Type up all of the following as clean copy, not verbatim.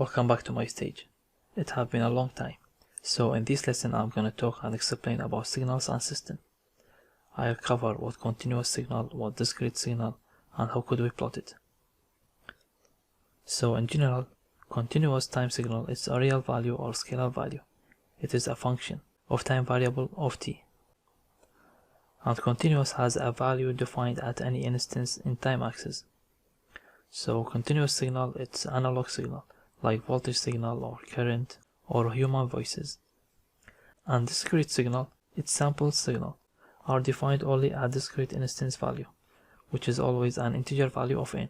Welcome back to my stage. It has been a long time. So in this lesson I'm going to talk and explain about signals and system. I'll cover what continuous signal, what discrete signal, and how could we plot it. So in general, continuous time signal is a real value or scalar value. It is a function of time variable of t. And continuous has a value defined at any instance in time axis. So continuous signal, it's analog signal, like voltage signal or current or human voices. And discrete signal, its sample signal, are defined only at discrete instance value, which is always an integer value of n.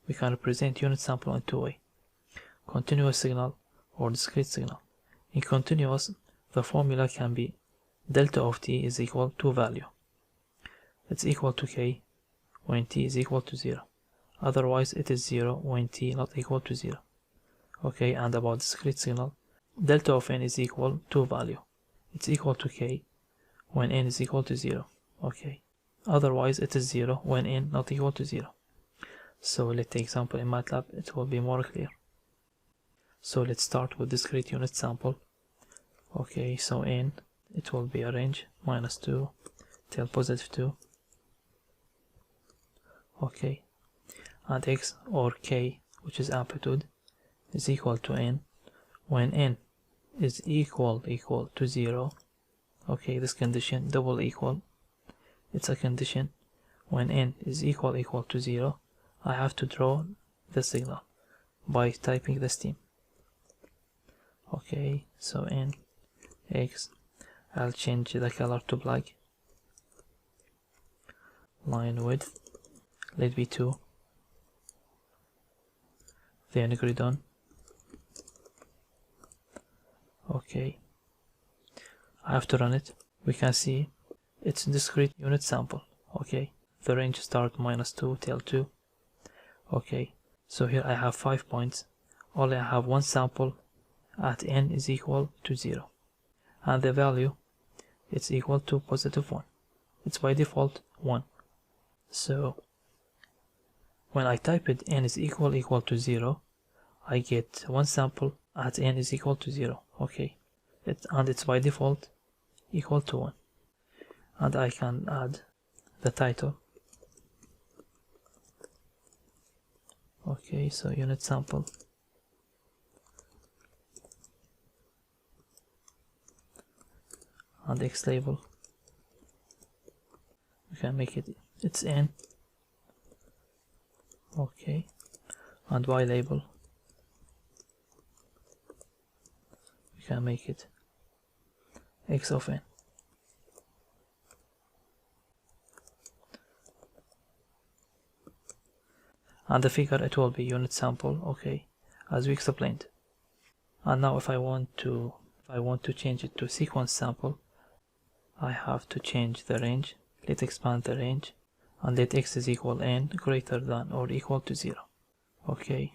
We can represent unit sample in two ways: continuous signal or discrete signal. In continuous, the formula can be delta of t is equal to value. It's equal to k when t is equal to 0. Otherwise, it is 0 when t not equal to 0. Okay, and about discrete signal, delta of n is equal to value. It's equal to k when n is equal to 0. Okay, otherwise it is 0 when n not equal to 0. So let's take example in Matlab, it will be more clear. So let's start with discrete unit sample. Okay, so n, it will be a range -2 till +2. Okay, and x or k, which is amplitude, is equal to n when n is equal to 0. Okay, this condition, double equal, it's a condition. When n is equal to 0, I have to draw the signal by typing the stem. Okay, so n, x, I'll change the color to black. Line width, let be 2. Then agree done. Okay, I have to run it. We can see it's discrete unit sample. Okay, the range start -2 till 2. Okay, so here I have 5 points. Only I have one sample at n is equal to 0, and the value it's equal to +1. It's by default 1. So when I type it n is equal to 0, I get one sample at n is equal to 0. Okay, and it's by default equal to 1. And I can add the title. Okay, so unit sample. And x label. We can make it's n. Okay, and y label. We can make it x of n. And the figure, it will be unit sample. Okay, as we explained. And now if I want to change it to sequence sample, I have to change the range. Let's expand the range and let x is equal n greater than or equal to 0. Okay,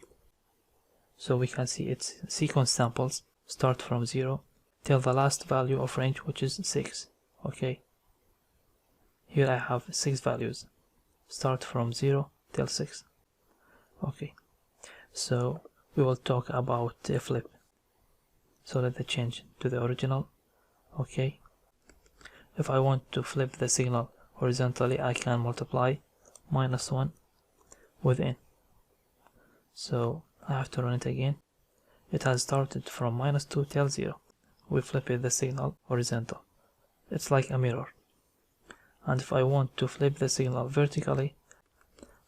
so we can see its sequence samples start from 0 till the last value of range, which is 6. Okay, here I have 6 values, start from 0 till 6. Okay, so we will talk about flip. So let it change to the original. Okay, if I want to flip the signal horizontally, I can multiply -1 with n. So I have to run it again. It has started from -2 till 0. We flip it the signal horizontal. It's like a mirror. And if I want to flip the signal vertically,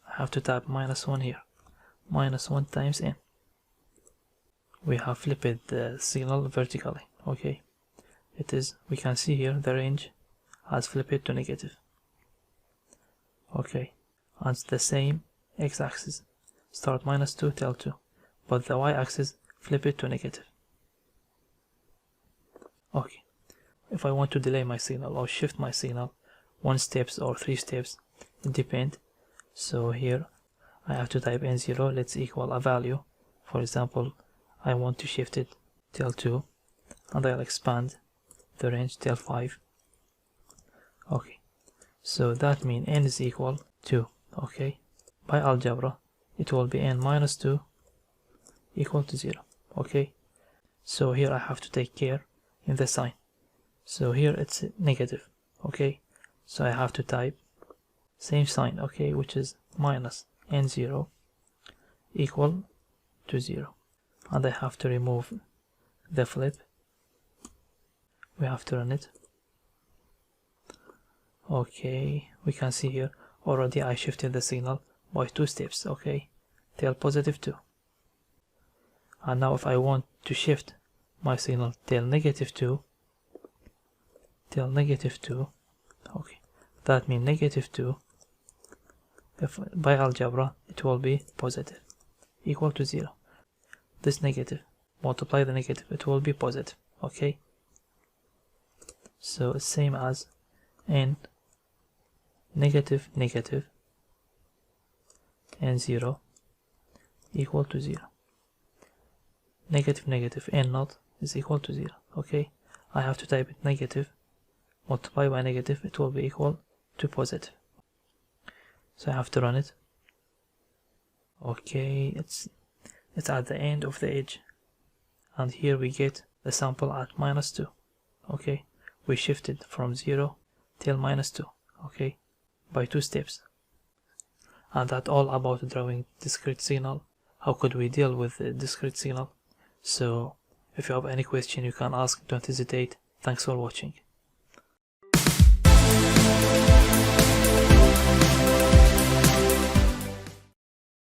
I have to type -1 here. -1 times n. We have flipped the signal vertically. Okay, it is, we can see here the range has flipped to negative. Okay, and it's the same x-axis, start -2 till 2, but the y-axis flip it to negative. Okay, if I want to delay my signal or shift my signal 1 steps or 3 steps, it depends. So here I have to type n0, let's equal a value. For example, I want to shift it till 2, and I'll expand the range till 5. Okay, so that means n is equal to, okay, by algebra, it will be n -2 equal to 0. Okay, so here I have to take care in the sign. So here it's negative. Okay, so I have to type same sign, okay, which is minus n0 equal to 0, and I have to remove the flip. We have to run it. Okay, we can see here already I shifted the signal by 2 steps, okay, till positive 2. And now if I want to shift my signal till negative 2, okay, that means negative 2, if by algebra it will be positive, equal to 0. This negative, multiply the negative, it will be positive, okay. So it's same as n negative negative n0 equal to 0. Negative negative n naught is equal to 0, okay. I have to type it negative, multiply by negative, it will be equal to positive. So I have to run it. Okay, it's at the end of the edge, and here we get the sample at -2. Okay, we shifted from 0 till -2, okay, by 2 steps. And that's all about drawing discrete signal. How could we deal with the discrete signal? So if you have any question you can ask, don't hesitate. Thanks for watching.